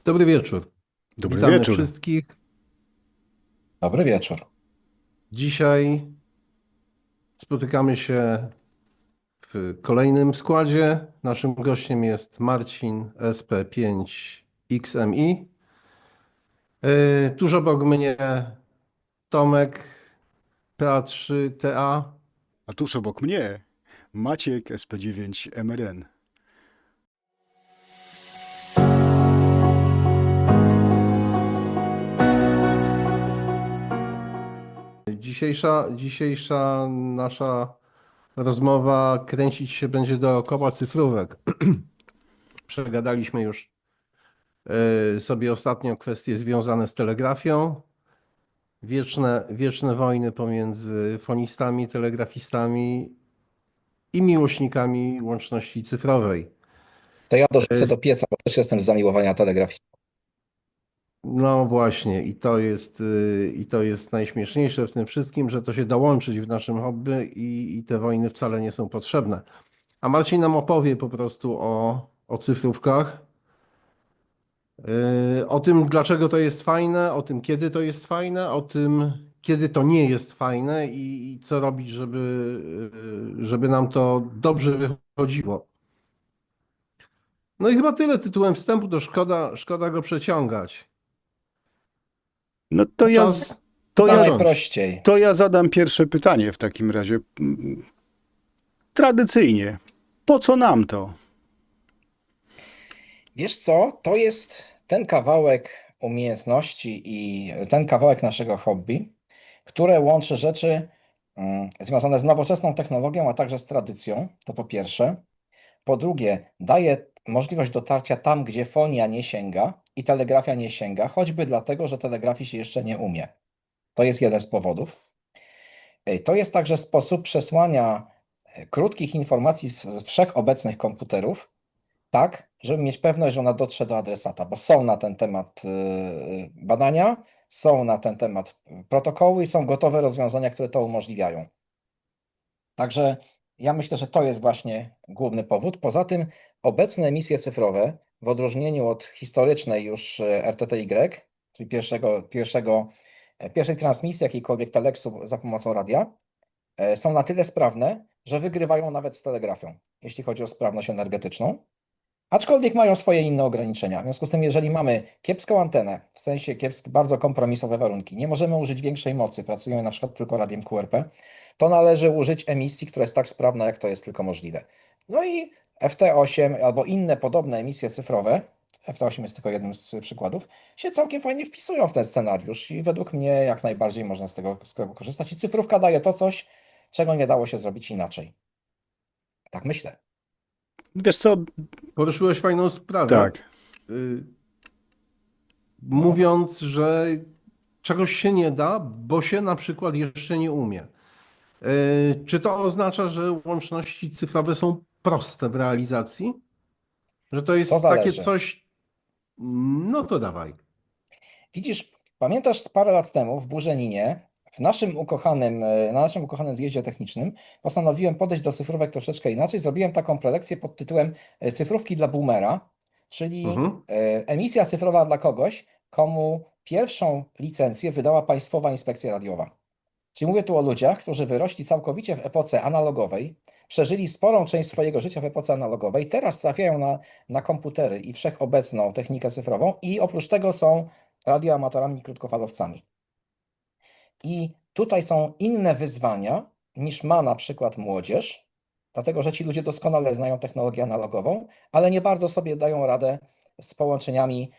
Dobry wieczór. Dobry Witamy wieczór. wszystkich. Dobry wieczór. Dzisiaj spotykamy się w kolejnym składzie. Naszym gościem jest Marcin SP5XMI. Tuż obok mnie Tomek PA3TA. A tuż obok mnie Maciek SP9 MRN. Dzisiejsza nasza rozmowa kręcić się będzie dookoła cyfrówek. Przegadaliśmy już sobie ostatnio kwestie związane z telegrafią. Wieczne wojny pomiędzy fonistami, telegrafistami i miłośnikami łączności cyfrowej. To ja dorzucę do pieca, bo też jestem z zamiłowania telegrafii. No właśnie, i to jest najśmieszniejsze w tym wszystkim, że to się da łączyć w naszym hobby i te wojny wcale nie są potrzebne. A Marcin nam opowie po prostu o cyfrówkach, o tym, dlaczego to jest fajne, o tym, kiedy to jest fajne, o tym, kiedy to nie jest fajne i co robić, żeby nam to dobrze wychodziło. No i chyba tyle tytułem wstępu, to szkoda go przeciągać. No to ja, Czas to To ja, zacząć. najprościej. to ja zadam pierwsze pytanie w takim razie. Tradycyjnie. Po co nam to? Wiesz co, to jest ten kawałek umiejętności i ten kawałek naszego hobby, które łączy rzeczy związane z nowoczesną technologią, a także z tradycją, to po pierwsze. Po drugie, daje możliwość dotarcia tam, gdzie fonia nie sięga i telegrafia nie sięga, choćby dlatego, że telegrafii się jeszcze nie umie. To jest jeden z powodów. To jest także sposób przesłania krótkich informacji z wszechobecnych komputerów, tak, żeby mieć pewność, że ona dotrze do adresata, bo są na ten temat badania, są na ten temat protokoły i są gotowe rozwiązania, które to umożliwiają. Także ja myślę, że to jest właśnie główny powód. Poza tym obecne emisje cyfrowe, w odróżnieniu od historycznej już RTTY, czyli pierwszej transmisji jakiejkolwiek teleksu za pomocą radia, są na tyle sprawne, że wygrywają nawet z telegrafią, jeśli chodzi o sprawność energetyczną. Aczkolwiek mają swoje inne ograniczenia. W związku z tym, jeżeli mamy kiepską antenę, w sensie bardzo kompromisowe warunki, nie możemy użyć większej mocy, pracujemy na przykład tylko radiem QRP, to należy użyć emisji, która jest tak sprawna, jak to jest tylko możliwe. No i FT8 albo inne podobne emisje cyfrowe, FT8 jest tylko jednym z przykładów, się całkiem fajnie wpisują w ten scenariusz i według mnie jak najbardziej można z tego korzystać. I cyfrówka daje to coś, czego nie dało się zrobić inaczej. Tak myślę. Wiesz co? Poruszyłeś fajną sprawę, Tak. y, mówiąc, że czegoś się nie da, bo się na przykład jeszcze nie umie. Czy to oznacza, że łączności cyfrowe są proste w realizacji? Że to To jest takie zależy. coś, no to dawaj. Widzisz, pamiętasz parę lat temu w Burzeninie, na naszym ukochanym zjeździe technicznym, postanowiłem podejść do cyfrówek troszeczkę inaczej. Zrobiłem taką prelekcję pod tytułem Cyfrówki dla boomera, czyli Mhm. emisja cyfrowa dla kogoś, komu pierwszą licencję wydała Państwowa Inspekcja Radiowa. Czyli mówię tu o ludziach, którzy wyrośli całkowicie w epoce analogowej, przeżyli sporą część swojego życia w epoce analogowej, teraz trafiają na komputery i wszechobecną technikę cyfrową i oprócz tego są radioamatorami i krótkofalowcami. I tutaj są inne wyzwania niż ma na przykład młodzież, dlatego że ci ludzie doskonale znają technologię analogową, ale nie bardzo sobie dają radę z połączeniami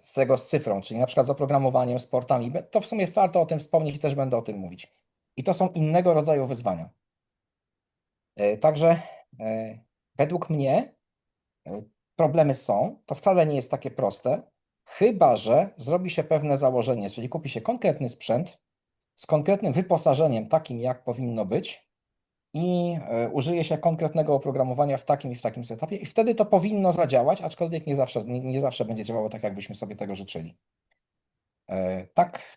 z cyfrą, czyli na przykład z oprogramowaniem, z portami. To w sumie warto o tym wspomnieć i też będę o tym mówić. I to są innego rodzaju wyzwania. Także według mnie problemy są. To wcale nie jest takie proste, chyba że zrobi się pewne założenie, czyli kupi się konkretny sprzęt z konkretnym wyposażeniem, takim jak powinno być, i użyje się konkretnego oprogramowania w takim i w takim setupie, i wtedy to powinno zadziałać, aczkolwiek nie zawsze będzie działało tak, jakbyśmy sobie tego życzyli.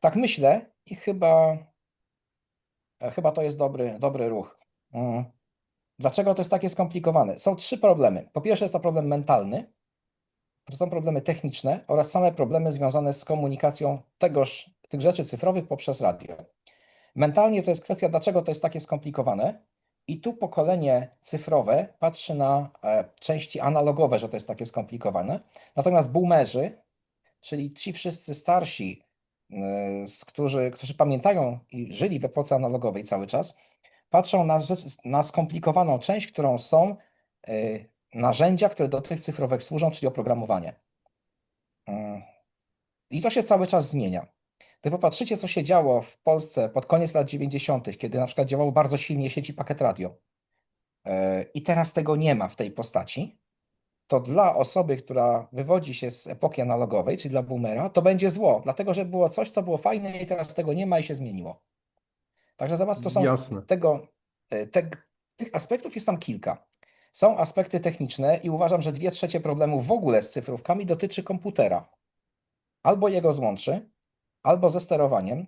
Tak myślę i chyba to jest dobry ruch. Dlaczego to jest takie skomplikowane? Są trzy problemy. Po pierwsze jest to problem mentalny, to są problemy techniczne oraz same problemy związane z komunikacją tych rzeczy cyfrowych poprzez radio. Mentalnie to jest kwestia, dlaczego to jest takie skomplikowane. I tu pokolenie cyfrowe patrzy na części analogowe, że to jest takie skomplikowane. Natomiast boomerzy, czyli ci wszyscy starsi, którzy pamiętają i żyli w epoce analogowej cały czas, patrzą na skomplikowaną część, którą są narzędzia, które do tych cyfrowych służą, czyli oprogramowanie. I to się cały czas zmienia. Gdy popatrzycie, co się działo w Polsce pod koniec lat 90., kiedy na przykład działało bardzo silnie sieci pakiet radio, i teraz tego nie ma w tej postaci, to dla osoby, która wywodzi się z epoki analogowej, czyli dla boomera, to będzie zło, dlatego że było coś, co było fajne i teraz tego nie ma i się zmieniło. Także zobacz, to są Jasne. tych aspektów jest tam kilka. Są aspekty techniczne i uważam, że 2/3 problemu w ogóle z cyfrówkami dotyczy komputera. Albo jego złączy, albo ze sterowaniem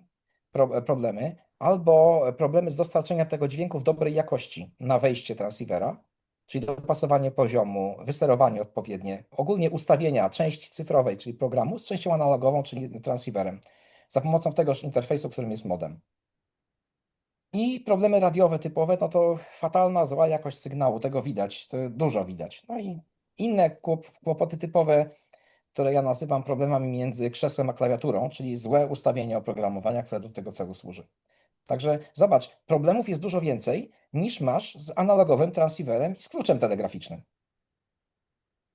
problemy, albo problemy z dostarczeniem tego dźwięku w dobrej jakości na wejście transceivera, czyli dopasowanie poziomu, wysterowanie odpowiednie, ogólnie ustawienia części cyfrowej, czyli programu, z częścią analogową, czyli transceiverem, za pomocą tegoż interfejsu, którym jest modem. I problemy radiowe typowe, no to fatalna, zła jakość sygnału, tego widać, to dużo widać. No i inne kłopoty typowe, które ja nazywam problemami między krzesłem a klawiaturą, czyli złe ustawienie oprogramowania, które do tego celu służy. Także zobacz, problemów jest dużo więcej niż masz z analogowym transceiverem i z kluczem telegraficznym.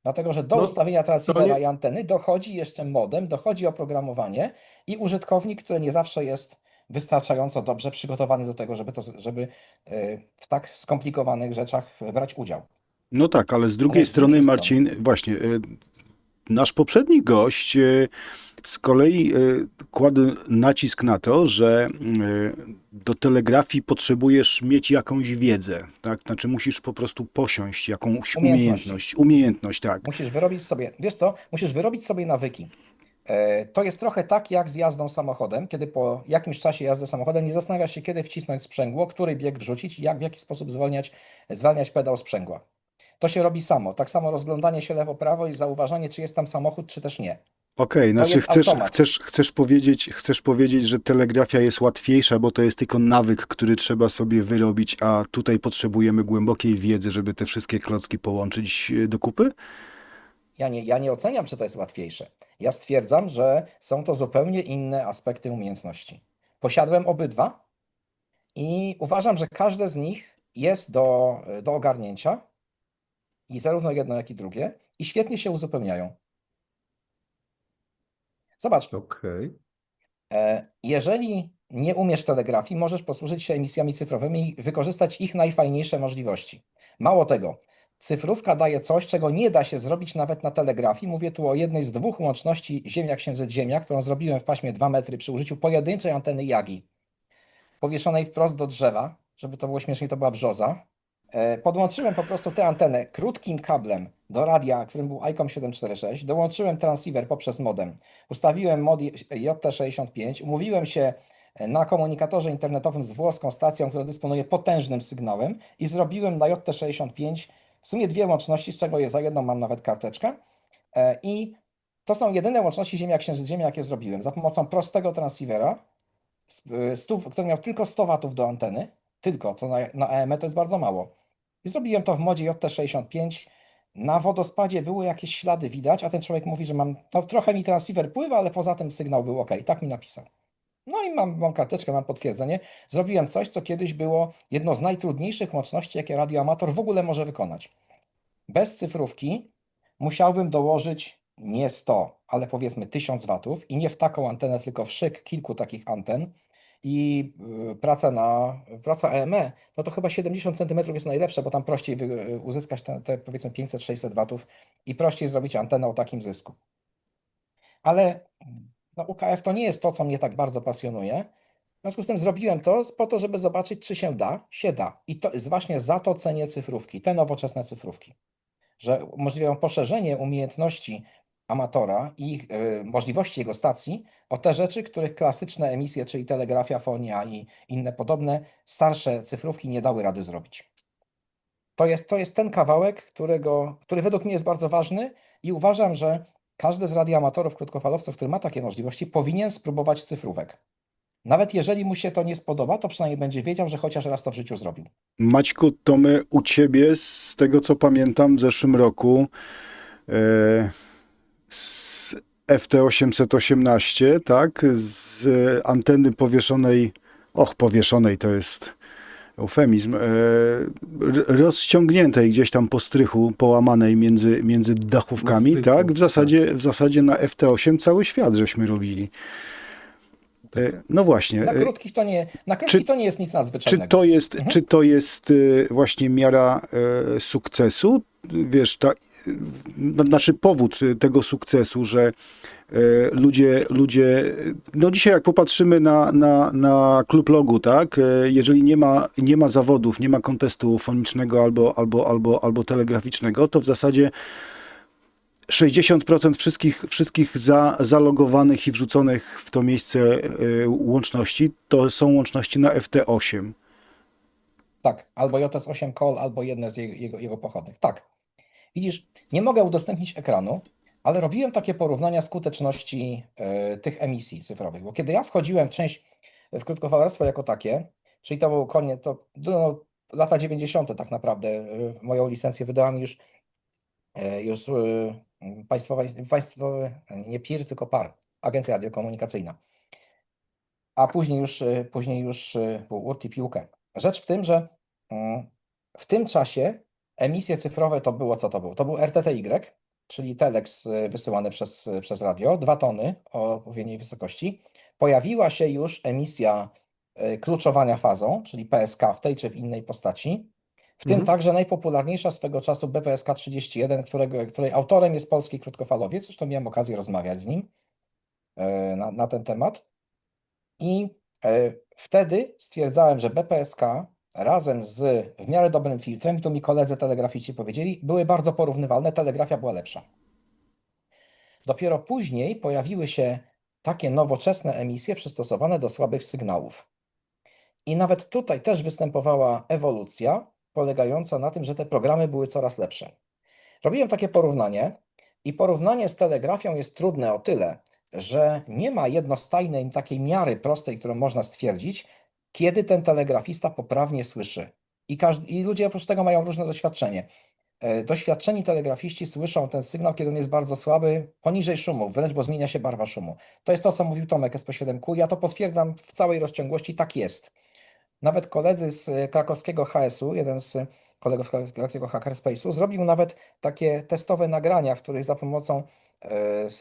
Dlatego, że do No, ustawienia transceivera nie- i anteny dochodzi jeszcze modem, dochodzi oprogramowanie i użytkownik, który nie zawsze jest wystarczająco dobrze przygotowany do tego, żeby w tak skomplikowanych rzeczach brać udział. No tak, ale z drugiej Ale z drugiej strony, Marcin, właśnie, nasz poprzedni gość z kolei kładł nacisk na to, że do telegrafii potrzebujesz mieć jakąś wiedzę, tak? Znaczy musisz po prostu posiąść jakąś umiejętność, tak. Musisz wyrobić sobie, wiesz co, musisz wyrobić sobie nawyki. To jest trochę tak jak z jazdą samochodem, kiedy po jakimś czasie jazdy samochodem nie zastanawiasz się, kiedy wcisnąć sprzęgło, który bieg wrzucić i w jaki sposób zwalniać pedał sprzęgła. To się robi samo. Tak samo rozglądanie się lewo-prawo i zauważanie, czy jest tam samochód, czy też nie. Okej, znaczy jest automat. chcesz powiedzieć, że telegrafia jest łatwiejsza, bo to jest tylko nawyk, który trzeba sobie wyrobić, a tutaj potrzebujemy głębokiej wiedzy, żeby te wszystkie klocki połączyć do kupy? Ja nie oceniam, czy to jest łatwiejsze. Ja stwierdzam, że są to zupełnie inne aspekty umiejętności. Posiadłem obydwa i uważam, że każde z nich jest do ogarnięcia i zarówno jedno, jak i drugie i świetnie się uzupełniają. Zobacz, Okej. jeżeli nie umiesz telegrafii, możesz posłużyć się emisjami cyfrowymi i wykorzystać ich najfajniejsze możliwości. Mało tego, cyfrówka daje coś, czego nie da się zrobić nawet na telegrafii. Mówię tu o jednej z dwóch łączności Ziemia-Księżyc-Ziemia, którą zrobiłem w paśmie 2 metry przy użyciu pojedynczej anteny Yagi, powieszonej wprost do drzewa, żeby to było śmiesznie, to była brzoza. Podłączyłem po prostu tę antenę krótkim kablem do radia, którym był ICOM 746, dołączyłem transceiver poprzez modem, ustawiłem mod JT65, umówiłem się na komunikatorze internetowym z włoską stacją, która dysponuje potężnym sygnałem i zrobiłem na JT65 w sumie dwie łączności, z czego za jedną mam nawet karteczkę i to są jedyne łączności Ziemia-Księżyc-Ziemia, jakie zrobiłem za pomocą prostego transceivera, który miał tylko 100 watów do anteny, tylko, co na EME to jest bardzo mało. I zrobiłem to w modzie JT65. Na wodospadzie były jakieś ślady widać, a ten człowiek mówi, że trochę mi transceiver pływa, ale poza tym sygnał był ok. Tak mi napisał. No i mam karteczkę, mam potwierdzenie. Zrobiłem coś, co kiedyś było jedną z najtrudniejszych łączności, jakie radioamator w ogóle może wykonać. Bez cyfrówki musiałbym dołożyć nie 100, ale powiedzmy 1000 watów i nie w taką antenę, tylko w szyk kilku takich anten. I praca EME, no to chyba 70 cm jest najlepsze, bo tam prościej uzyskać te powiedzmy 500-600 watów i prościej zrobić antenę o takim zysku. Ale no, UKF to nie jest to, co mnie tak bardzo pasjonuje. W związku z tym zrobiłem to po to, żeby zobaczyć, czy się da. Się da. I to jest właśnie za to cenię cyfrówki, te nowoczesne cyfrówki, że umożliwiają poszerzenie umiejętności amatora i możliwości jego stacji o te rzeczy, których klasyczne emisje, czyli telegrafia, fonia i inne podobne, starsze cyfrówki nie dały rady zrobić. To jest ten kawałek, który według mnie jest bardzo ważny i uważam, że każdy z radioamatorów, krótkofalowców, który ma takie możliwości, powinien spróbować cyfrówek. Nawet jeżeli mu się to nie spodoba, to przynajmniej będzie wiedział, że chociaż raz to w życiu zrobił. Maćku, to my u ciebie, z tego co pamiętam, w zeszłym roku z FT818, tak, z anteny powieszonej, powieszonej to jest eufemizm, rozciągniętej gdzieś tam po strychu, połamanej między dachówkami, Na strychu, tak, w zasadzie na FT8 cały świat żeśmy robili. No właśnie. Na krótkich to nie jest nic Czy nadzwyczajnego. to jest, czy to jest właśnie miara sukcesu? Wiesz, znaczy powód tego sukcesu, że ludzie, no dzisiaj jak popatrzymy na klub logu, tak, jeżeli nie ma zawodów, nie ma kontestu fonicznego albo telegraficznego, to w zasadzie 60% wszystkich zalogowanych i wrzuconych w to miejsce łączności to są łączności na FT8. Tak, albo JS8 Call, albo jedne z jego pochodnych. Tak. Widzisz, nie mogę udostępnić ekranu, ale robiłem takie porównania skuteczności tych emisji cyfrowych, bo kiedy ja wchodziłem w krótkofalarstwo jako takie, czyli to był koniec, lata 90. tak naprawdę, moją licencję wydała mi już państwowy, nie PIR, tylko PAR, Agencja Radiokomunikacyjna. A później już był URT i piłkę. Rzecz w tym, że w tym czasie emisje cyfrowe to było, co to było? To był RTTY, czyli telex wysyłany przez radio, 2 tony o odpowiedniej wysokości. Pojawiła się już emisja kluczowania fazą, czyli PSK w tej czy w innej postaci. W tym także najpopularniejsza swego czasu BPSK 31, której autorem jest polski krótkofalowiec, zresztą miałem okazję rozmawiać z nim na ten temat. I wtedy stwierdzałem, że BPSK razem z w miarę dobrym filtrem, tu mi koledzy telegrafiści powiedzieli, były bardzo porównywalne, telegrafia była lepsza. Dopiero później pojawiły się takie nowoczesne emisje przystosowane do słabych sygnałów. I nawet tutaj też występowała ewolucja polegająca na tym, że te programy były coraz lepsze. Robiłem takie porównanie i porównanie z telegrafią jest trudne o tyle, że nie ma jednostajnej takiej miary prostej, którą można stwierdzić, kiedy ten telegrafista poprawnie słyszy. I ludzie oprócz tego mają różne doświadczenie. Doświadczeni telegrafiści słyszą ten sygnał, kiedy on jest bardzo słaby, poniżej szumu, wręcz bo zmienia się barwa szumu. To jest to, co mówił Tomek SP7Q. Ja to potwierdzam w całej rozciągłości, tak jest. Nawet koledzy z krakowskiego HS-u, jeden z kolegów z krakowskiego Hackerspace'u, zrobił nawet takie testowe nagrania, w których za pomocą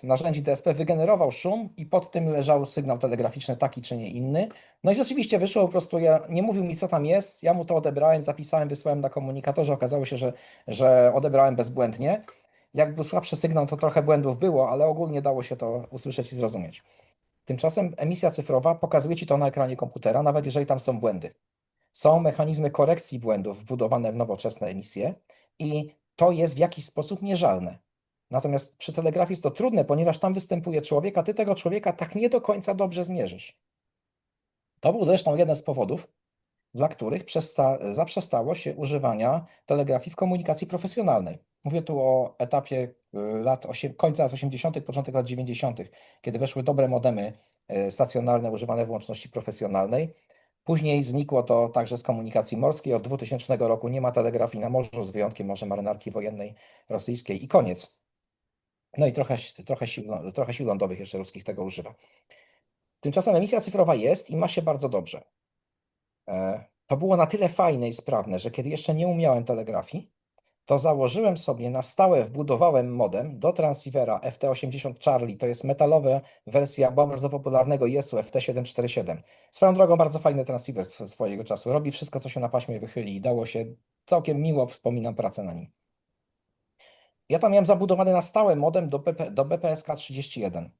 narzędzi DSP wygenerował szum i pod tym leżał sygnał telegraficzny taki czy nie inny. No i rzeczywiście wyszło po prostu, nie mówił mi co tam jest, ja mu to odebrałem, zapisałem, wysłałem na komunikatorze, okazało się, że odebrałem bezbłędnie. Jak był słabszy sygnał, to trochę błędów było, ale ogólnie dało się to usłyszeć i zrozumieć. Tymczasem emisja cyfrowa pokazuje Ci to na ekranie komputera, nawet jeżeli tam są błędy. Są mechanizmy korekcji błędów wbudowane w nowoczesne emisje i to jest w jakiś sposób mierzalne. Natomiast przy telegrafii jest to trudne, ponieważ tam występuje człowiek, a Ty tego człowieka tak nie do końca dobrze zmierzysz. To był zresztą jeden z powodów, dla których zaprzestało się używania telegrafii w komunikacji profesjonalnej. Mówię tu o etapie końca lat 80., początek lat 90., kiedy weszły dobre modemy stacjonarne używane w łączności profesjonalnej. Później znikło to także z komunikacji morskiej. Od 2000 roku nie ma telegrafii na morzu, z wyjątkiem może marynarki wojennej rosyjskiej i koniec. No i trochę sił lądowych jeszcze ruskich tego używa. Tymczasem emisja cyfrowa jest i ma się bardzo dobrze. To było na tyle fajne i sprawne, że kiedy jeszcze nie umiałem telegrafii, to założyłem sobie na stałe, wbudowałem modem do transceivera FT80 Charlie, to jest metalowa wersja bardzo popularnego IS-u FT747. Swoją drogą bardzo fajny transceiver swojego czasu, robi wszystko, co się na paśmie wychyli i dało się całkiem miło, wspominam pracę na nim. Ja tam miałem zabudowany na stałe modem do BPSK 31.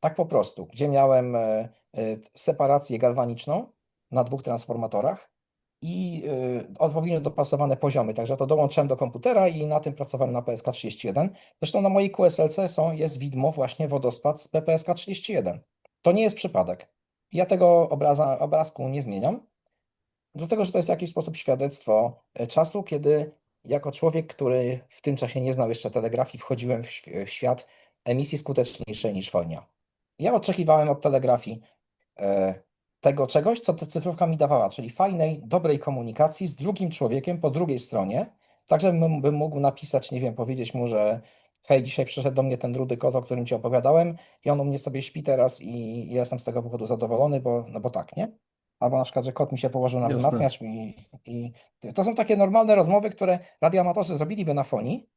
Tak po prostu, gdzie miałem separację galwaniczną na 2 transformatorach i odpowiednio dopasowane poziomy. Także to dołączyłem do komputera i na tym pracowałem na PSK31. Zresztą na mojej QSL-C jest widmo właśnie wodospad z PSK31. To nie jest przypadek. Ja tego obrazku nie zmieniam, dlatego że to jest w jakiś sposób świadectwo czasu, kiedy jako człowiek, który w tym czasie nie znał jeszcze telegrafii, wchodziłem w świat emisji skuteczniejszej niż wojna. Ja oczekiwałem od telegrafii tego czegoś, co ta cyfrówka mi dawała, czyli fajnej, dobrej komunikacji z drugim człowiekiem po drugiej stronie, tak żebym mógł napisać, nie wiem, powiedzieć mu, że hej, dzisiaj przyszedł do mnie ten rudy kot, o którym ci opowiadałem i on u mnie sobie śpi teraz i ja jestem z tego powodu zadowolony, no bo tak, nie? Albo na przykład, że kot mi się położył na Jasne. wzmacniacz i to są takie normalne rozmowy, które radioamatorzy zrobiliby na fonii,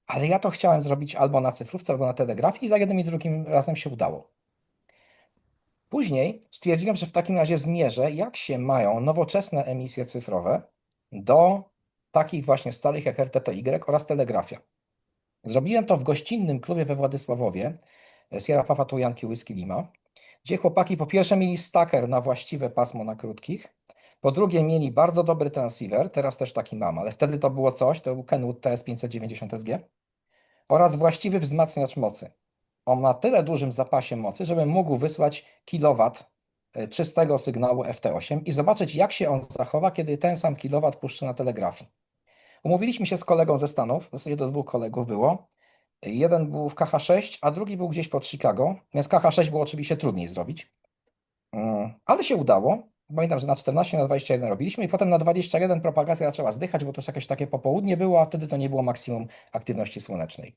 ale ja to chciałem zrobić albo na cyfrówce, albo na telegrafii i za jednym i drugim razem się udało. Później stwierdziłem, że w takim razie zmierzę, jak się mają nowoczesne emisje cyfrowe do takich właśnie starych jak RTTY oraz telegrafia. Zrobiłem to w gościnnym klubie we Władysławowie, Sierra Papa tu Yankee Whisky Lima, gdzie chłopaki po pierwsze mieli stacker na właściwe pasmo na krótkich, po drugie mieli bardzo dobry transceiver, teraz też taki mam, ale wtedy to było coś, to był Kenwood TS590SG, oraz właściwy wzmacniacz mocy. On ma tyle dużym zapasie mocy, żeby mógł wysłać kilowat czystego sygnału FT8 i zobaczyć, jak się on zachowa, kiedy ten sam kilowat puszczy na telegrafii. Umówiliśmy się z kolegą ze Stanów, w zasadzie do 2 kolegów było. Jeden był w KH6, a drugi był gdzieś pod Chicago, więc KH6 było oczywiście trudniej zrobić. Ale się udało. Pamiętam, że na 14, na 21 robiliśmy i potem na 21 propagacja zaczęła zdychać, bo to już jakieś takie popołudnie było, a wtedy to nie było maksimum aktywności słonecznej.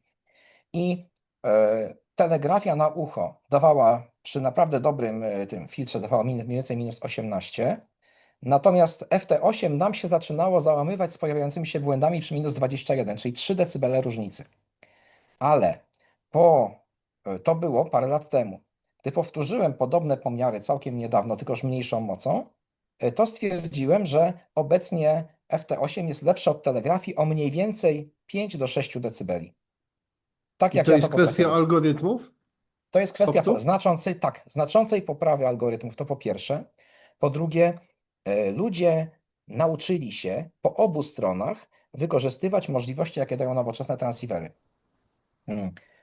I telegrafia na ucho dawała przy naprawdę dobrym tym filtrze dawała mniej więcej minus 18, natomiast FT8 nam się zaczynało załamywać z pojawiającymi się błędami przy minus 21, czyli 3 dB różnicy. Ale to było parę lat temu. Gdy powtórzyłem podobne pomiary całkiem niedawno, tylko już mniejszą mocą, to stwierdziłem, że obecnie FT8 jest lepsze od telegrafii o mniej więcej 5 do 6 dB. Tak I jak to ja jest to potrafię kwestia robić. algorytmów? To jest kwestia Softu? znaczącej poprawy algorytmów, to po pierwsze. Po drugie, ludzie nauczyli się po obu stronach wykorzystywać możliwości, jakie dają nowoczesne transceivery.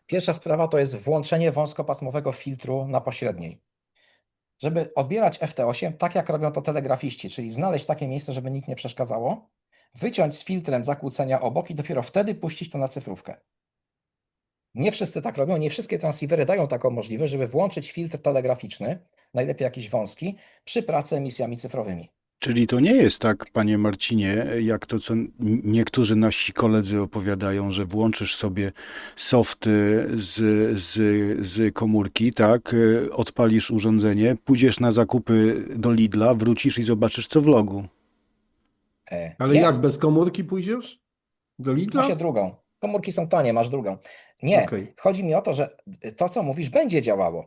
Pierwsza sprawa to jest włączenie wąskopasmowego filtru na pośredniej. Żeby odbierać FT8 tak, jak robią to telegrafiści, czyli znaleźć takie miejsce, żeby nikt nie przeszkadzało, wyciąć z filtrem zakłócenia obok i dopiero wtedy puścić to na cyfrówkę. Nie wszyscy tak robią, nie wszystkie transceivery dają taką możliwość, żeby włączyć filtr telegraficzny, najlepiej jakiś wąski, przy pracy emisjami cyfrowymi. Czyli to nie jest tak, panie Marcinie, jak to, co niektórzy nasi koledzy opowiadają, że włączysz sobie softy z komórki, tak, odpalisz urządzenie, pójdziesz na zakupy do Lidla, wrócisz i zobaczysz, co w logu. Ale jak, Jest. bez komórki pójdziesz? Do Ma Lidla? się drugą. Komórki są tanie, masz drugą. Nie, Okej. chodzi mi o to, że to, co mówisz, będzie działało.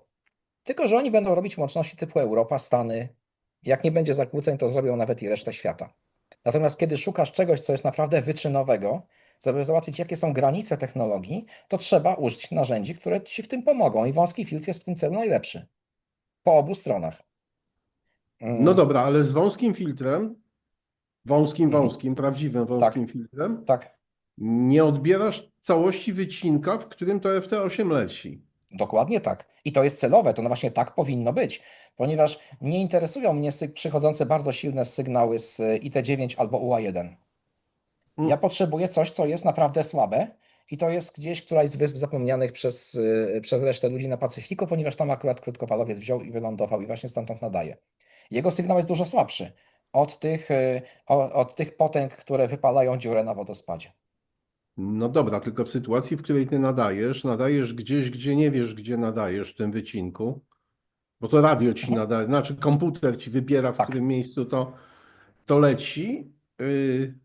Tylko, że oni będą robić łączności typu Europa, Stany. Jak nie będzie zakłóceń, to zrobią nawet i resztę świata. Natomiast kiedy szukasz czegoś, co jest naprawdę wyczynowego, żeby zobaczyć, jakie są granice technologii, to trzeba użyć narzędzi, które ci w tym pomogą. I wąski filtr jest w tym celu najlepszy. Po obu stronach. No dobra, ale z wąskim filtrem, Mhm. prawdziwym Tak, wąskim filtrem, tak. nie odbierasz całości wycinka, w którym to FT8 leci. Dokładnie tak. I to jest celowe, to no właśnie tak powinno być, ponieważ nie interesują mnie przychodzące bardzo silne sygnały z IT9 albo UA1. Mm. Ja potrzebuję coś, co jest naprawdę słabe i to jest gdzieś któraś z wysp zapomnianych przez resztę ludzi na Pacyfiku, ponieważ tam akurat krótkofalowiec wziął i wylądował i właśnie stamtąd nadaje. Jego sygnał jest dużo słabszy od tych potęg, które wypalają dziurę na wodospadzie. No dobra, tylko w sytuacji, w której ty nadajesz gdzieś, gdzie nie wiesz, gdzie nadajesz w tym wycinku, bo to radio ci Mhm. nadaje, znaczy komputer ci wybiera, w Tak, którym miejscu to leci,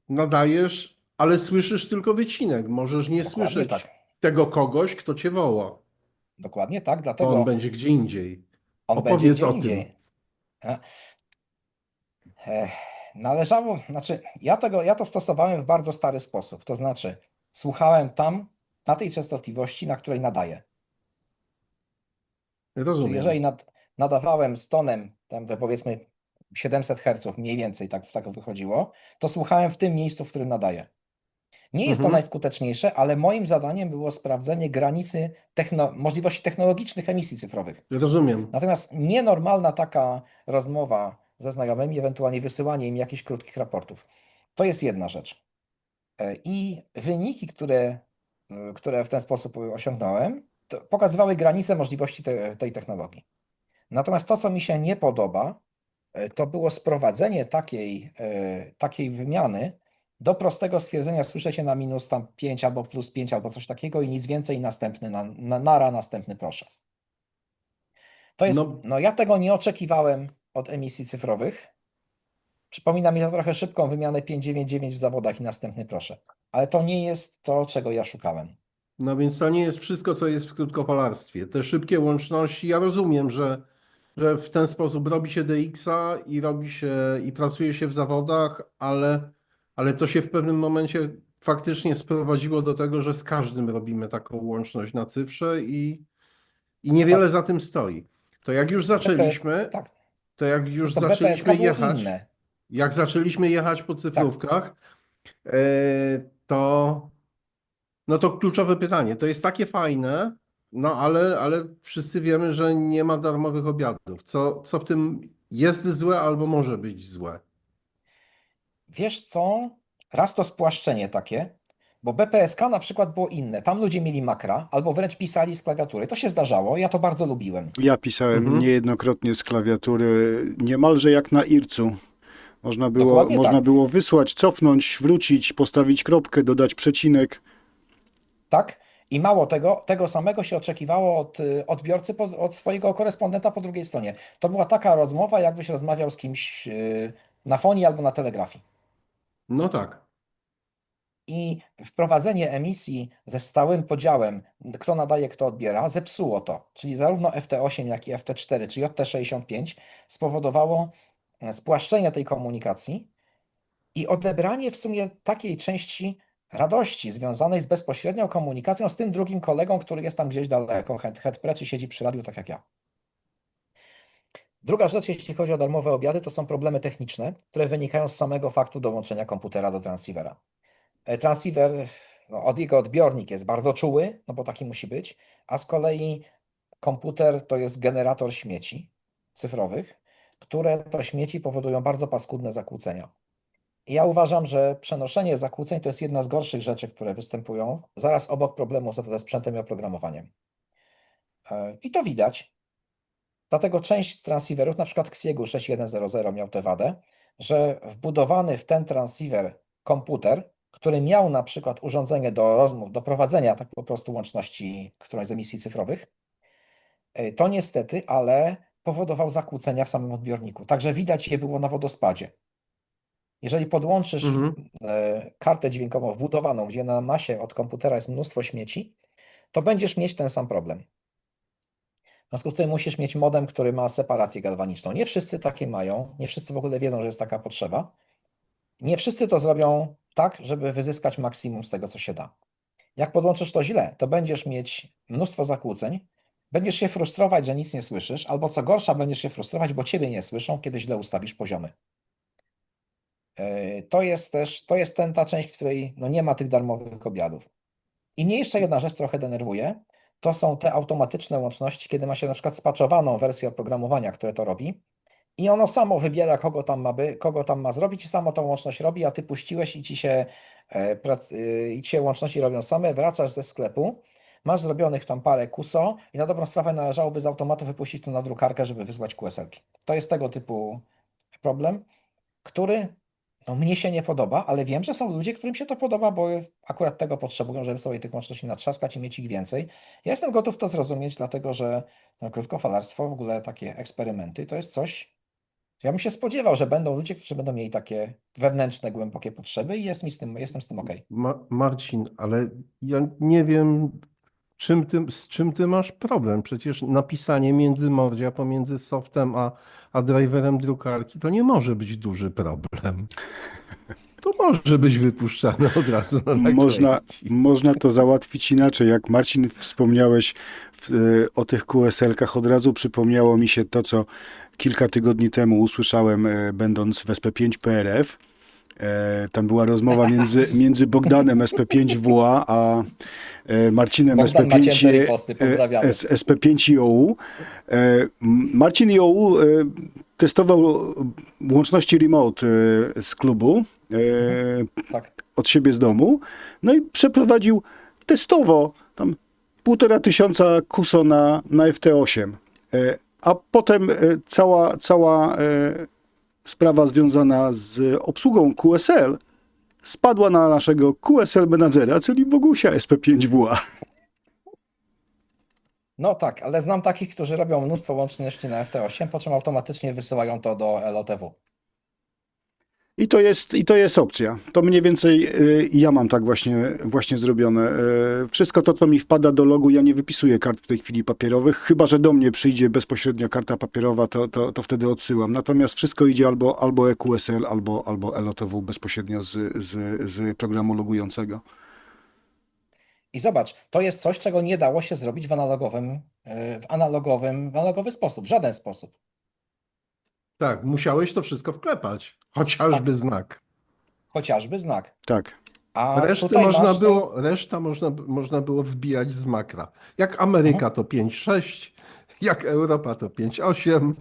nadajesz, ale słyszysz tylko wycinek. Możesz nie dokładnie słyszeć tak. tego kogoś, kto cię woła. Dokładnie tak, To on dlatego będzie gdzie indziej. on będzie Opowiedz gdzie o tym. indziej. E, Ech, znaczy ja to stosowałem w bardzo stary sposób, to znaczy słuchałem tam na tej częstotliwości, na której nadaję. Czyli jeżeli Rozumiem. nadawałem z tonem, tam to powiedzmy 700 Hz mniej więcej, tak wychodziło, to słuchałem w tym miejscu, w którym nadaję. Nie jest to Mhm. najskuteczniejsze, ale moim zadaniem było sprawdzenie granicy możliwości technologicznych emisji cyfrowych. Rozumiem. Natomiast nienormalna taka rozmowa ze znajomymi, ewentualnie wysyłanie im jakichś krótkich raportów, to jest jedna rzecz. I wyniki, które w ten sposób osiągnąłem, pokazywały granice możliwości tej technologii. Natomiast to, co mi się nie podoba, to było sprowadzenie takiej wymiany do prostego stwierdzenia, słyszycie na minus tam 5 albo plus 5 albo coś takiego i nic więcej, następny nara, następny proszę. To jest, No, no ja tego nie oczekiwałem od emisji cyfrowych. Przypomina mi to trochę szybką wymianę 599 w zawodach i następny proszę. Ale to nie jest to, czego ja szukałem. no więc to nie jest wszystko, co jest w krótkofalarstwie. Te szybkie łączności, ja rozumiem, że w ten sposób robi się DX-a i robi się i pracuje się w zawodach, ale to się w pewnym momencie faktycznie sprowadziło do tego, że z każdym robimy taką łączność na cyfrze i niewiele za tym stoi. To jak już zaczęliśmy, tak, to jak już to zaczęliśmy BPSK było jechać, inne. jak zaczęliśmy jechać po cyfrówkach, e, to no to kluczowe pytanie. To jest takie fajne, no ale wszyscy wiemy, że nie ma darmowych obiadów. Co w tym jest złe albo może być złe? Wiesz co? Raz to spłaszczenie takie, bo BPSK na przykład było inne. Tam ludzie mieli makra albo wręcz pisali z klawiatury. To się zdarzało, ja to bardzo lubiłem. Ja pisałem Mhm. niejednokrotnie z klawiatury, niemalże jak na IRC-u. Dokładnie Można tak. było wysłać, cofnąć, wrócić, postawić kropkę, dodać przecinek. Tak? I mało tego samego się oczekiwało od odbiorcy, od swojego korespondenta po drugiej stronie. To była taka rozmowa, jakbyś rozmawiał z kimś na fonii albo na telegrafii. No tak. I wprowadzenie emisji ze stałym podziałem, kto nadaje, kto odbiera, zepsuło to. Czyli zarówno FT8, jak i FT4, czy JT65 spowodowało spłaszczenie tej komunikacji i odebranie w sumie takiej części radości związanej z bezpośrednią komunikacją z tym drugim kolegą, który jest tam gdzieś daleko, headpre, czy siedzi przy radiu, tak jak ja. Druga rzecz, jeśli chodzi o darmowe obiady, to są problemy techniczne, które wynikają z samego faktu dołączenia komputera do transceivera. Transceiver, no, jego odbiornik jest bardzo czuły, no bo taki musi być, a z kolei komputer to jest generator śmieci cyfrowych, które to śmieci powodują bardzo paskudne zakłócenia. I ja uważam, że przenoszenie zakłóceń to jest jedna z gorszych rzeczy, które występują zaraz obok problemu ze sprzętem i oprogramowaniem. I to widać. Dlatego część z transceiverów, na przykład Xiegu 6100 miał tę wadę, że wbudowany w ten transceiver komputer, który miał na przykład urządzenie do rozmów, do prowadzenia tak po prostu łączności którejś z emisji cyfrowych, to niestety, ale powodował zakłócenia w samym odbiorniku. Także widać je było na wodospadzie. Jeżeli podłączysz Mhm. kartę dźwiękową wbudowaną, gdzie na masie od komputera jest mnóstwo śmieci, to będziesz mieć ten sam problem. W związku z tym musisz mieć modem, który ma separację galwaniczną. Nie wszyscy takie mają, nie wszyscy w ogóle wiedzą, że jest taka potrzeba. Nie wszyscy to zrobią tak, żeby wyzyskać maksimum z tego, co się da. Jak podłączysz to źle, to będziesz mieć mnóstwo zakłóceń, będziesz się frustrować, że nic nie słyszysz, albo co gorsza, będziesz się frustrować, bo ciebie nie słyszą, kiedy źle ustawisz poziomy. To jest ta część, w której no, nie ma tych darmowych obiadów. I mnie jeszcze jedna rzecz trochę denerwuje, to są te automatyczne łączności, kiedy ma się na przykład spaczowaną wersję oprogramowania, które to robi i ono samo wybiera, kogo tam ma zrobić i samo tą łączność robi, a ty puściłeś i ci się łączności robią same, wracasz ze sklepu, masz zrobionych tam parę QSO i na dobrą sprawę należałoby z automatu wypuścić to na drukarkę, żeby wysłać QSL-ki. To jest tego typu problem, który no, mnie się nie podoba, ale wiem, że są ludzie, którym się to podoba, bo akurat tego potrzebują, żeby sobie tych łączności natrzaskać i mieć ich więcej. Ja jestem gotów to zrozumieć, dlatego że no, krótkofalarstwo, w ogóle takie eksperymenty, to jest coś, ja bym się spodziewał, że będą ludzie, którzy będą mieli takie wewnętrzne, głębokie potrzeby i jestem z tym okej. Marcin, ale ja nie wiem, z czym ty masz problem. Przecież napisanie międzymordzia pomiędzy softem a driverem drukarki to nie może być duży problem. To może być wypuszczane od razu na naklejki. Można to załatwić inaczej. Jak Marcin wspomniałeś o tych QSL-kach, od razu przypomniało mi się to, co kilka tygodni temu usłyszałem, będąc w SP5 PRF. Tam była rozmowa między Bogdanem SP5WA a Marcinem Bogdan ma cięte riposty, pozdrawiamy. SP5 IOU. Marcin IOU testował łączności remote z klubu Tak. od siebie z domu, no i przeprowadził testowo tam 1500 KUSO na FT8. A potem cała sprawa związana z obsługą QSL spadła na naszego QSL menadżera, czyli Bogusia SP5WA. No tak, ale znam takich, którzy robią mnóstwo łączności na FT8, po czym automatycznie wysyłają to do LOTW. I to jest opcja. To mniej więcej ja mam tak właśnie zrobione. Wszystko to, co mi wpada do logu, ja nie wypisuję kart w tej chwili papierowych, chyba że do mnie przyjdzie bezpośrednio karta papierowa, to wtedy odsyłam. Natomiast wszystko idzie albo EQSL, albo LOTW bezpośrednio z programu logującego. I zobacz, to jest coś, czego nie dało się zrobić w analogowy sposób, w żaden sposób. Tak, musiałeś to wszystko wklepać, chociażby znak. Chociażby znak. Tak. A Resztę tutaj można masz było, reszta można było wbijać z makra. Jak Ameryka to 5,6, jak Europa to 5,8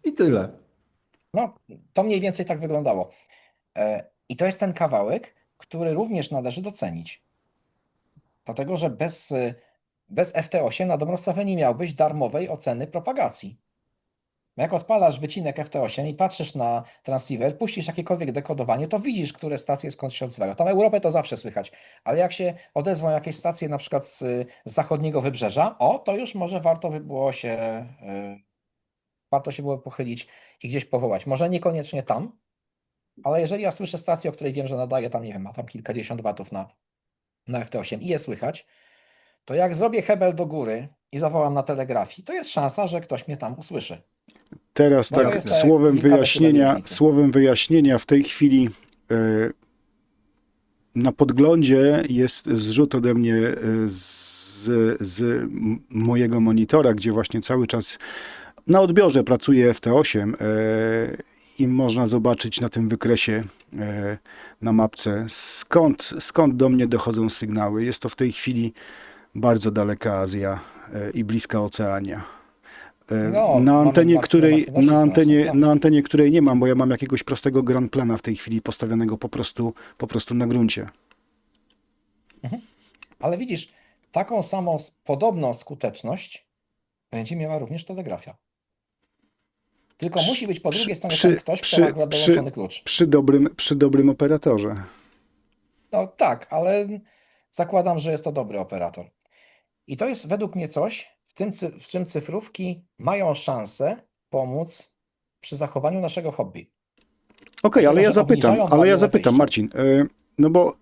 i tyle. No, to mniej więcej tak wyglądało. I to jest ten kawałek, który również należy docenić. Dlatego, że bez FT8 na dobrą sprawę nie miałbyś darmowej oceny propagacji. Jak odpalasz wycinek FT8 i patrzysz na transceiver, puścisz jakiekolwiek dekodowanie, to widzisz, które stacje skąd się odzywają. Tam Europę to zawsze słychać, ale jak się odezwą jakieś stacje na przykład z zachodniego wybrzeża, to już może warto by było warto się było pochylić i gdzieś powołać. Może niekoniecznie tam, ale jeżeli ja słyszę stację, o której wiem, że nadaje tam, nie wiem, ma tam kilkadziesiąt watów na FT8 i je słychać, to jak zrobię hebel do góry i zawołam na telegrafii, to jest szansa, że ktoś mnie tam usłyszy. Teraz No to tak, jest tak, kilka decybeli słowem wyjaśnienia w tej chwili na podglądzie jest zrzut ode mnie z mojego monitora, gdzie właśnie cały czas na odbiorze pracuje FT8 i można zobaczyć na tym wykresie na mapce, skąd do mnie dochodzą sygnały. Jest to w tej chwili bardzo daleka Azja i bliska Oceania. No, Na mamy antenie, maksimum aktywności słonecznej, na antenie, której nie mam, bo ja mam jakiegoś prostego ground plana w tej chwili postawionego po prostu na gruncie. Ale widzisz, taką samą podobną skuteczność będzie miała również telegrafia. Tylko musi być po drugiej stronie tam ktoś, kto ma akurat dołączony klucz. Przy dobrym operatorze. No tak, ale zakładam, że jest to dobry operator. I to jest według mnie coś, w czym cyfrówki mają szansę pomóc przy zachowaniu naszego hobby. Okej, ale Dlatego, że obniżają barierę wejścia. Marcin, no bo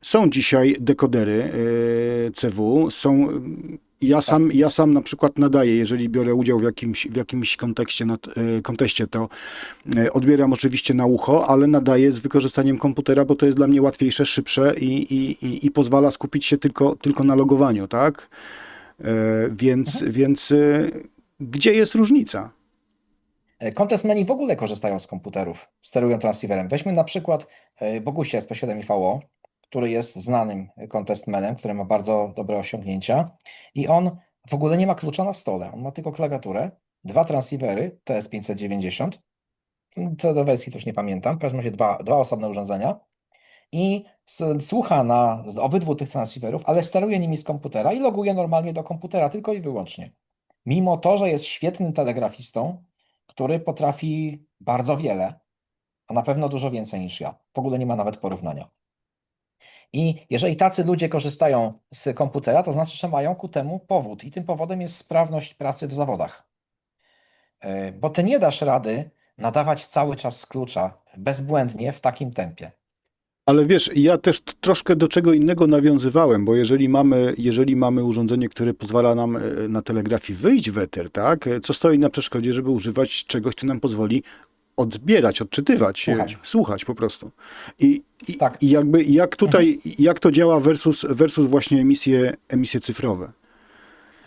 są dzisiaj dekodery CW, ja sam na przykład nadaję, jeżeli biorę udział w jakimś kontekście, to odbieram oczywiście na ucho, ale nadaję z wykorzystaniem komputera, bo to jest dla mnie łatwiejsze, szybsze i pozwala skupić się tylko na logowaniu, tak? Więc gdzie jest różnica? Contestmeni w ogóle korzystają z komputerów, sterują transceiverem. Weźmy na przykład Bogusia SP7IVO, który jest znanym contestmenem, który ma bardzo dobre osiągnięcia i on w ogóle nie ma klucza na stole. On ma tylko klawiaturę, dwa transceivery TS590, co do wersji to już nie pamiętam, w każdym razie dwa osobne urządzenia i słucha z obydwu tych transceiverów, ale steruje nimi z komputera i loguje normalnie do komputera tylko i wyłącznie. Mimo to, że jest świetnym telegrafistą, który potrafi bardzo wiele, a na pewno dużo więcej niż ja. W ogóle nie ma nawet porównania. I jeżeli tacy ludzie korzystają z komputera, to znaczy, że mają ku temu powód. I tym powodem jest sprawność pracy w zawodach. Bo ty nie dasz rady nadawać cały czas z klucza bezbłędnie w takim tempie. Ale wiesz, ja też troszkę do czego innego nawiązywałem, bo jeżeli mamy urządzenie, które pozwala nam na telegrafii wyjść w eter, tak? Co stoi na przeszkodzie, żeby używać czegoś, co nam pozwoli odbierać, odczytywać, słuchać po prostu. Tak. I jakby jak to działa versus właśnie emisje cyfrowe.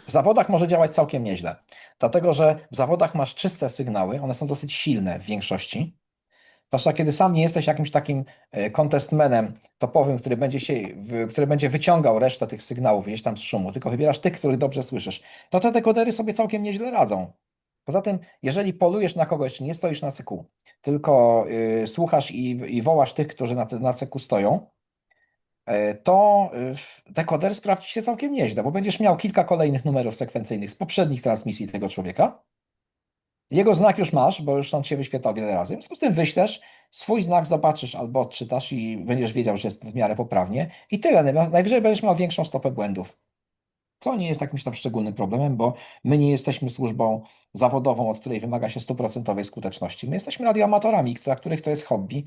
W zawodach może działać całkiem nieźle, dlatego że w zawodach masz czyste sygnały, one są dosyć silne w większości. Zwłaszcza kiedy sam nie jesteś jakimś takim contestmanem topowym, który będzie wyciągał resztę tych sygnałów gdzieś tam z szumu, tylko wybierasz tych, których dobrze słyszysz, to te dekodery sobie całkiem nieźle radzą. Poza tym, jeżeli polujesz na kogoś, nie stoisz na CQ, tylko słuchasz i wołasz tych, którzy na CQ stoją, to dekoder sprawdzi się całkiem nieźle, bo będziesz miał kilka kolejnych numerów sekwencyjnych z poprzednich transmisji tego człowieka. Jego znak już masz, bo już on się wyświetlał wiele razy. W związku z tym wyślesz, swój znak zobaczysz albo odczytasz i będziesz wiedział, że jest w miarę poprawnie. I tyle. Najwyżej będziesz miał większą stopę błędów. Co nie jest jakimś tam szczególnym problemem, bo my nie jesteśmy służbą zawodową, od której wymaga się stuprocentowej skuteczności. My jesteśmy radioamatorami, dla których to jest hobby,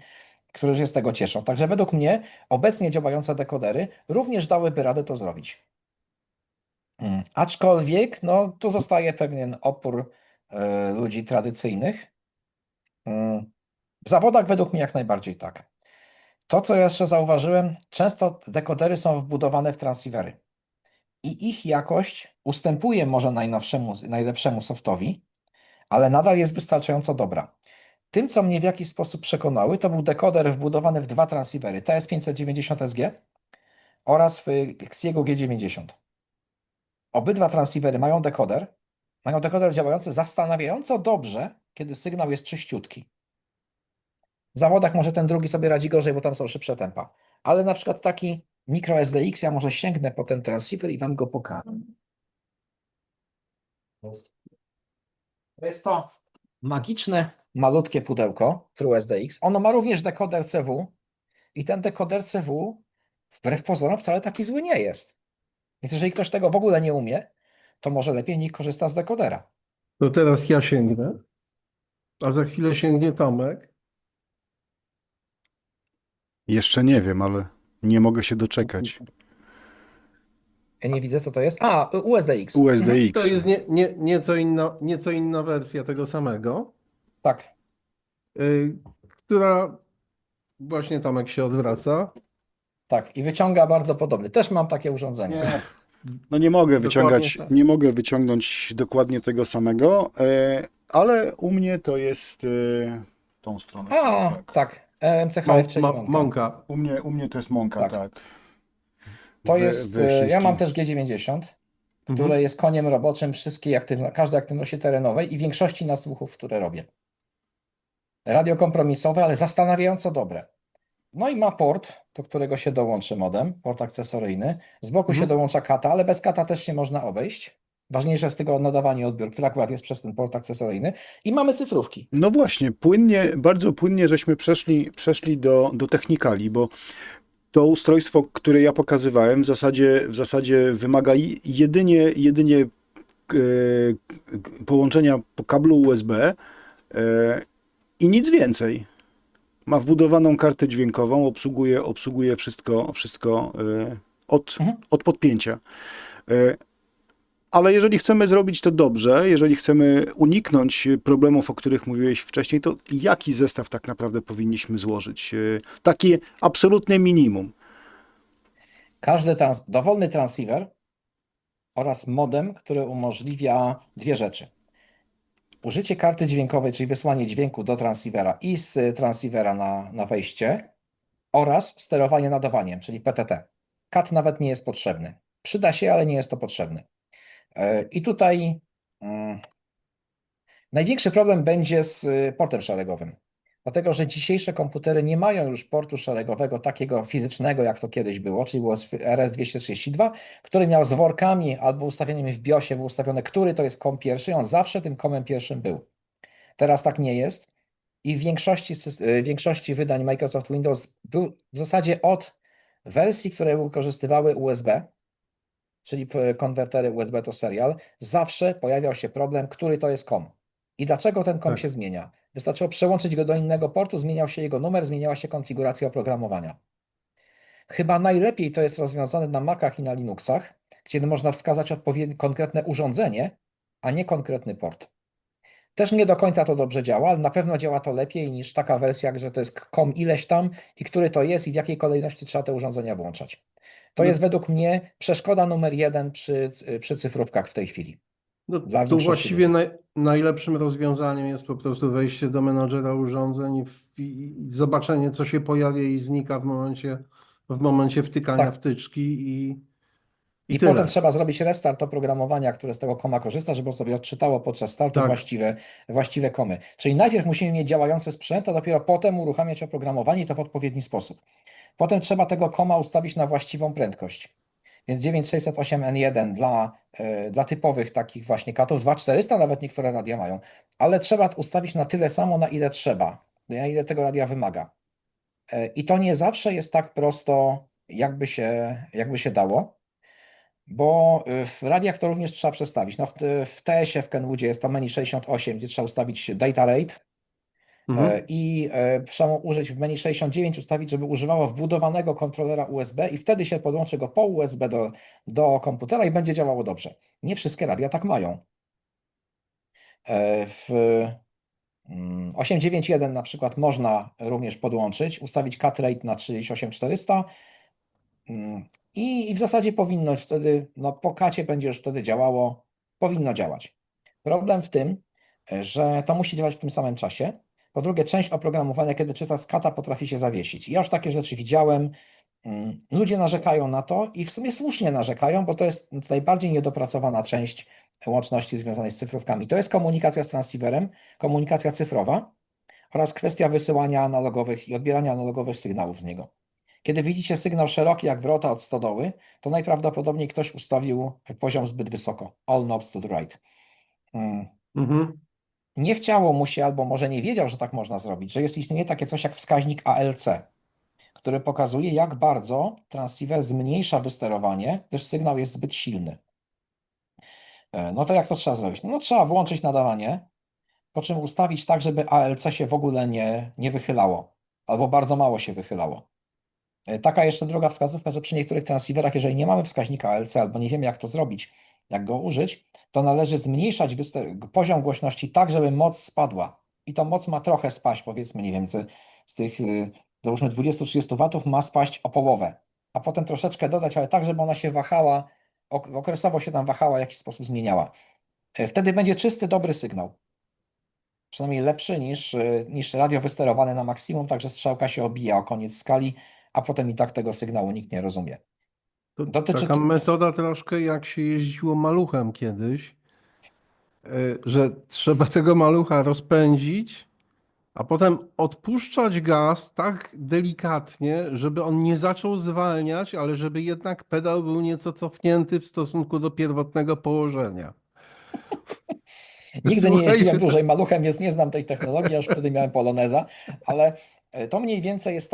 którzy się z tego cieszą. Także według mnie obecnie działające dekodery również dałyby radę to zrobić. Aczkolwiek no, tu zostaje pewien opór ludzi tradycyjnych. W zawodach według mnie jak najbardziej tak. To, co jeszcze zauważyłem, często dekodery są wbudowane w transceivery i ich jakość ustępuje może najlepszemu softowi, ale nadal jest wystarczająco dobra. Tym, co mnie w jakiś sposób przekonały, to był dekoder wbudowany w dwa transceivery, TS590SG oraz w Xiegu G90. Obydwa transceivery mają dekoder działający zastanawiająco dobrze, kiedy sygnał jest czyściutki. W zawodach może ten drugi sobie radzi gorzej, bo tam są szybsze tempa. Ale na przykład taki micro SDX, ja może sięgnę po ten transceiver i wam go pokażę. To jest to magiczne, malutkie pudełko TrueSDX. Ono ma również dekoder CW i ten dekoder CW wbrew pozorom wcale taki zły nie jest. Więc jeżeli ktoś tego w ogóle nie umie, to może lepiej niech korzysta z dekodera. To teraz ja sięgnę, a za chwilę sięgnie Tomek. Jeszcze nie wiem, ale nie mogę się doczekać. Ja nie widzę, co to jest. A, USDX. USDX. To jest nieco inna wersja tego samego, Tak. która właśnie Tomek się odwraca. Tak, i wyciąga bardzo podobny. Też mam takie urządzenie. Nie. No nie mogę wyciągać, tak. nie mogę wyciągnąć dokładnie tego samego, ale u mnie to jest w tą stronę. A, tak. MCHF, czyli Monka. Mąka. U mnie to jest Monka, Tak. tak. To We- jest, we ja mam chińskim. też G90, Mhm. które jest koniem roboczym każdej aktywności terenowej i większości nasłuchów, które robię. Radio kompromisowe, ale zastanawiająco dobre. No i ma port, do którego się dołączy modem, port akcesoryjny. Z boku się dołącza kata, ale bez kata też się można obejść. Ważniejsze jest tylko nadawanie i odbiór, który akurat jest przez ten port akcesoryjny. I mamy cyfrówki. No właśnie, bardzo płynnie żeśmy przeszli do technikali, bo to ustrojstwo, które ja pokazywałem, w zasadzie wymaga jedynie połączenia po kablu USB i nic więcej. Ma wbudowaną kartę dźwiękową, obsługuje wszystko od podpięcia. Ale jeżeli chcemy zrobić to dobrze, jeżeli chcemy uniknąć problemów, o których mówiłeś wcześniej, to jaki zestaw tak naprawdę powinniśmy złożyć? Takie absolutne minimum. Każdy dowolny transceiver oraz modem, który umożliwia dwie rzeczy. Użycie karty dźwiękowej, czyli wysłanie dźwięku do transceivera i z transceivera na wejście oraz sterowanie nadawaniem, czyli PTT. CAT nawet nie jest potrzebny. Przyda się, ale nie jest to potrzebne. I tutaj największy problem będzie z portem szeregowym. Dlatego, że dzisiejsze komputery nie mają już portu szeregowego takiego fizycznego, jak to kiedyś było, czyli było RS-232, który miał z workami albo ustawionymi w BIOSie ustawione, który to jest COM pierwszy, i on zawsze tym COMem pierwszym był. Teraz tak nie jest i w większości wydań Microsoft Windows był w zasadzie od wersji, które wykorzystywały USB, czyli konwertery USB to serial, zawsze pojawiał się problem, który to jest COM. I dlaczego ten COM Tak. się zmienia? Wystarczyło przełączyć go do innego portu, zmieniał się jego numer, zmieniała się konfiguracja oprogramowania. Chyba najlepiej to jest rozwiązane na Macach i na Linuxach, gdzie można wskazać konkretne urządzenie, a nie konkretny port. Też nie do końca to dobrze działa, ale na pewno działa to lepiej niż taka wersja, że to jest COM ileś tam i który to jest i w jakiej kolejności trzeba te urządzenia włączać. To jest według mnie przeszkoda numer jeden przy cyfrówkach w tej chwili. No, Dla tu większości właściwie ludzi. najlepszym rozwiązaniem jest po prostu wejście do menadżera urządzeń i zobaczenie, co się pojawia i znika w momencie wtykania Tak. wtyczki i I tyle. potem trzeba zrobić restart oprogramowania, które z tego koma korzysta, żeby sobie odczytało podczas startu Tak. właściwe komy. Czyli najpierw musimy mieć działający sprzęt, a dopiero potem uruchamiać oprogramowanie i to w odpowiedni sposób. Potem trzeba tego koma ustawić na właściwą prędkość. Więc 9608N1 dla typowych takich właśnie katów, 2400 nawet niektóre radia mają, ale trzeba ustawić na tyle samo, na ile trzeba, na ile tego radia wymaga. I to nie zawsze jest tak prosto, jakby się dało, bo w radiach to również trzeba przestawić. No w TS-ie, w Kenwoodzie jest to menu 68, gdzie trzeba ustawić data rate, Mhm. i trzeba użyć w menu 69, ustawić, żeby używało wbudowanego kontrolera USB i wtedy się podłączy go po USB do komputera i będzie działało dobrze. Nie wszystkie radia tak mają. W 891 na przykład można również podłączyć, ustawić cut rate na 38400 i w zasadzie powinno wtedy, no po kacie będzie już wtedy działało, powinno działać. Problem w tym, że to musi działać w tym samym czasie. Po drugie, część oprogramowania, kiedy czyta z kata, potrafi się zawiesić. Ja już takie rzeczy widziałem. Ludzie narzekają na to i w sumie słusznie narzekają, bo to jest najbardziej niedopracowana część łączności związanej z cyfrówkami. To jest komunikacja z transceiverem, komunikacja cyfrowa oraz kwestia wysyłania analogowych i odbierania analogowych sygnałów z niego. Kiedy widzicie sygnał szeroki jak wrota od stodoły, to najprawdopodobniej ktoś ustawił poziom zbyt wysoko. All knobs to the right. Mhm. Nie chciało mu się, albo może nie wiedział, że tak można zrobić, że istnieje takie coś jak wskaźnik ALC, który pokazuje, jak bardzo transceiver zmniejsza wysterowanie, gdyż sygnał jest zbyt silny. No to jak to trzeba zrobić? No trzeba włączyć nadawanie, po czym ustawić tak, żeby ALC się w ogóle nie wychylało, albo bardzo mało się wychylało. Taka jeszcze druga wskazówka, że przy niektórych transceiverach, jeżeli nie mamy wskaźnika ALC albo nie wiemy, jak to zrobić, jak go użyć, to należy zmniejszać poziom głośności tak, żeby moc spadła. I to moc ma trochę spaść, powiedzmy, nie wiem, z tych załóżmy 20-30 watów ma spaść o połowę, a potem troszeczkę dodać, ale tak, żeby ona się wahała, okresowo się tam wahała, w jakiś sposób zmieniała. Wtedy będzie czysty, dobry sygnał. Przynajmniej lepszy niż radio wysterowane na maksimum, także strzałka się obija o koniec skali, a potem i tak tego sygnału nikt nie rozumie. To Dotyczy taka metoda troszkę jak się jeździło maluchem kiedyś, że trzeba tego malucha rozpędzić, a potem odpuszczać gaz tak delikatnie, żeby on nie zaczął zwalniać, ale żeby jednak pedał był nieco cofnięty w stosunku do pierwotnego położenia. Nigdy nie jeździłem Słuchajcie, dłużej maluchem, więc nie znam tej technologii, ja już wtedy miałem Poloneza, ale to mniej więcej jest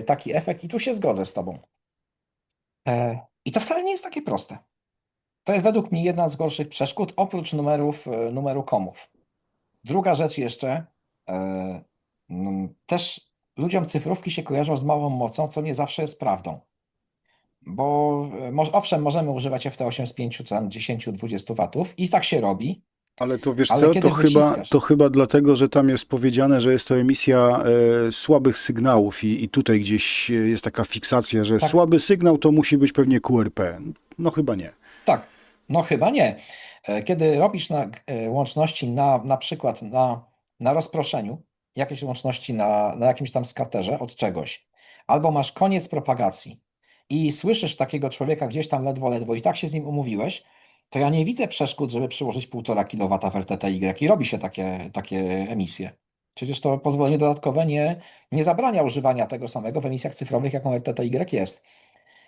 taki efekt i tu się zgodzę z Tobą. I to wcale nie jest takie proste. To jest według mnie jedna z gorszych przeszkód, oprócz numeru komów. Druga rzecz jeszcze, też ludziom cyfrówki się kojarzą z małą mocą, co nie zawsze jest prawdą. Bo owszem, możemy używać FT8 z 5, tam 10, 20 watów i tak się robi, Ale to wiesz ale co, kiedy wyciskasz, to chyba dlatego, że tam jest powiedziane, że jest to emisja słabych sygnałów i tutaj gdzieś jest taka fiksacja, że tak, słaby sygnał to musi być pewnie QRP. No chyba nie. tak, no chyba nie. Kiedy robisz łączności na przykład na rozproszeniu, jakieś łączności na jakimś tam skaterze od czegoś, albo masz koniec propagacji i słyszysz takiego człowieka gdzieś tam ledwo i tak się z nim umówiłeś, to ja nie widzę przeszkód, żeby przyłożyć 1,5 kW w RTTY i robi się takie emisje. Przecież to pozwolenie dodatkowe nie zabrania używania tego samego w emisjach cyfrowych, jaką RTTY jest.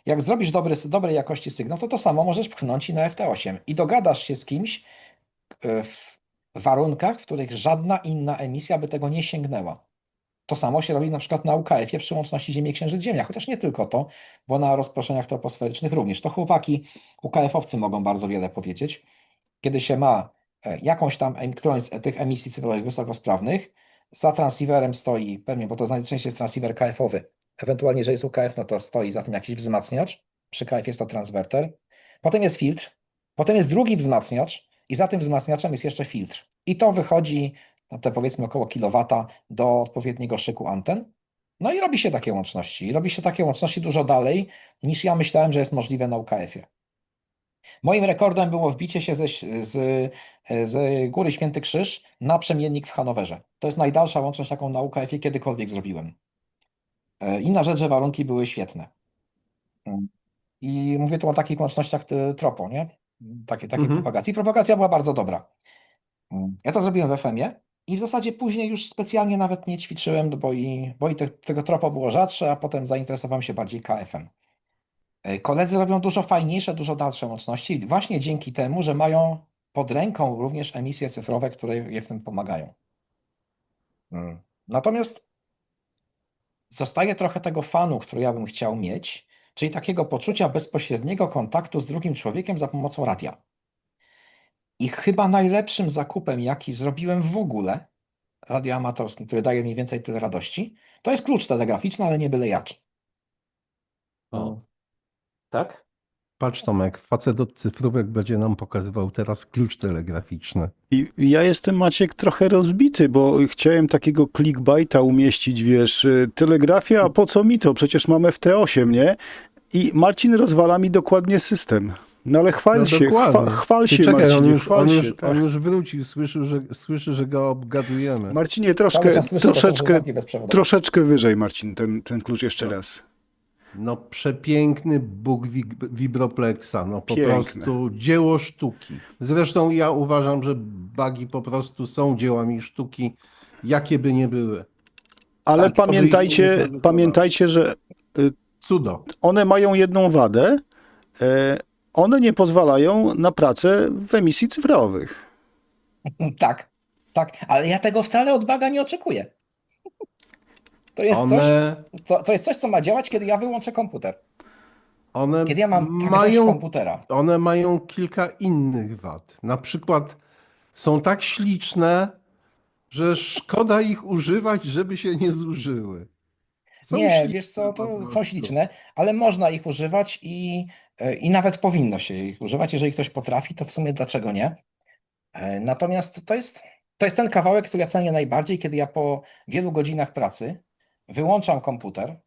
Jak zrobisz dobrej jakości sygnał, to samo możesz pchnąć i na FT8 i dogadasz się z kimś w warunkach, w których żadna inna emisja by tego nie sięgnęła. To samo się robi na przykład na UKF-ie przy łączności Ziemię-Księżyc-Ziemia, chociaż nie tylko to, bo na rozproszeniach troposferycznych również. To chłopaki UKF-owcy mogą bardzo wiele powiedzieć. Kiedy się ma jakąś tam, którąś z tych emisji cyfrowych wysokosprawnych, za transceiverem stoi, pewnie, bo to najczęściej jest transceiver KF-owy, ewentualnie, jeżeli jest UKF, no to stoi za tym jakiś wzmacniacz, przy KF jest to transwerter, potem jest filtr, potem jest drugi wzmacniacz i za tym wzmacniaczem jest jeszcze filtr. I to wychodzi na te powiedzmy około kilowata do odpowiedniego szyku anten. No i robi się takie łączności. I robi się takie łączności dużo dalej, niż ja myślałem, że jest możliwe na UKF-ie. Moim rekordem było wbicie się z Góry Święty Krzyż na przemiennik w Hanowerze. To jest najdalsza łączność, jaką na UKF-ie kiedykolwiek zrobiłem. Inna rzecz, że warunki były świetne. I mówię tu o takich łącznościach tropo, nie? Takiej Mhm. propagacji. Propagacja była bardzo dobra. Ja to zrobiłem w FM-ie I w zasadzie później już specjalnie nawet nie ćwiczyłem, bo i tego tropo było rzadsze, a potem zainteresowałem się bardziej KF-em. Koledzy robią dużo fajniejsze, dużo dalsze łączności, właśnie dzięki temu, że mają pod ręką również emisje cyfrowe, które je w tym pomagają. Natomiast zostaje trochę tego fanu, który ja bym chciał mieć, czyli takiego poczucia bezpośredniego kontaktu z drugim człowiekiem za pomocą radia. I chyba najlepszym zakupem, jaki zrobiłem w ogóle, radioamatorskim, który daje mniej więcej tyle radości, to jest klucz telegraficzny, ale nie byle jaki. O, Tak? patrz Tomek, facet od cyfrówek będzie nam pokazywał teraz klucz telegraficzny. I ja jestem, Maciek, trochę rozbity, bo chciałem takiego clickbaita umieścić, wiesz, telegrafia, a po co mi to? Przecież mam FT8, nie? I Marcin rozwala mi dokładnie system. No ale chwal się, dokładnie. chwal Ty się, czekaj, Marcinie, chwal się. Tak. on już wrócił, słyszy, że go obgadujemy. Marcinie, Cały troszkę, czas słyszę, to są troszeczkę, słuchawki bezprzewodowe. troszeczkę wyżej, Marcin, ten klucz jeszcze raz. No przepiękny Bóg Vibroplexa, no po Piękne. prostu dzieło sztuki. Zresztą ja uważam, że bugi po prostu są dziełami sztuki, jakie by nie były. Ale Tak, to by ich nie wyprodukowało. pamiętajcie, że Cudo. one mają jedną wadę. One nie pozwalają na pracę w emisji cyfrowych. Tak, tak, ale ja tego wcale od baga nie oczekuję. To jest coś, to jest coś, co ma działać, kiedy ja wyłączę komputer. One Kiedy ja mam tak dość mają, komputera. one mają kilka innych wad. Na przykład są tak śliczne, że szkoda ich używać, żeby się nie zużyły. Są Nie, śliczne wiesz co, po to są prostu. śliczne, ale można ich używać i nawet powinno się ich używać. Jeżeli ktoś potrafi, to w sumie dlaczego nie? Natomiast to jest ten kawałek, który ja cenię najbardziej, kiedy ja po wielu godzinach pracy wyłączam komputer,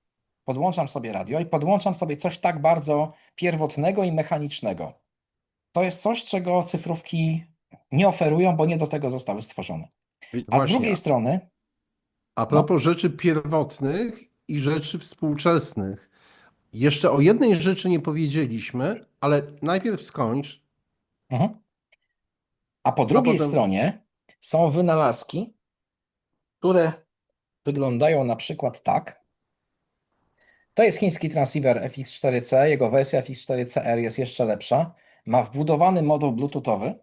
podłączam sobie radio i podłączam sobie coś tak bardzo pierwotnego i mechanicznego. To jest coś, czego cyfrówki nie oferują, bo nie do tego zostały stworzone. A z Właśnie, drugiej strony, a propos rzeczy pierwotnych i rzeczy współczesnych. Jeszcze o jednej rzeczy nie powiedzieliśmy, ale najpierw skończ. mhm. A po drugiej potem- stronie są wynalazki, które wyglądają na przykład tak. To jest chiński transceiver FX4C, jego wersja FX4CR jest jeszcze lepsza. Ma wbudowany moduł bluetoothowy,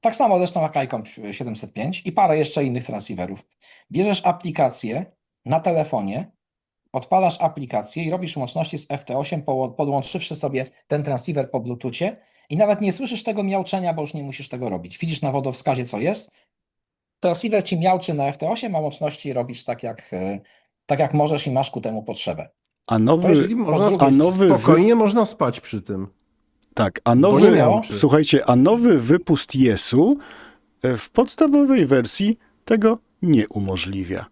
tak samo zresztą jak ICOM 705 i parę jeszcze innych transceiverów. Bierzesz aplikację na telefonie, odpalasz aplikację i robisz łączności z FT8, podłączywszy sobie ten transceiver po bluetoothie i nawet nie słyszysz tego miauczenia, bo już nie musisz tego robić. Widzisz na wodowskazie, co jest. Transceiver ci miauczy na FT8, a łączności robisz tak jak możesz i masz ku temu potrzebę. A nowy, Czyli można, drugiej spokojnie można spać przy tym. tak, a Bo nowy, nie miauczy. słuchajcie, a nowy wypust Yesu w podstawowej wersji tego nie umożliwia.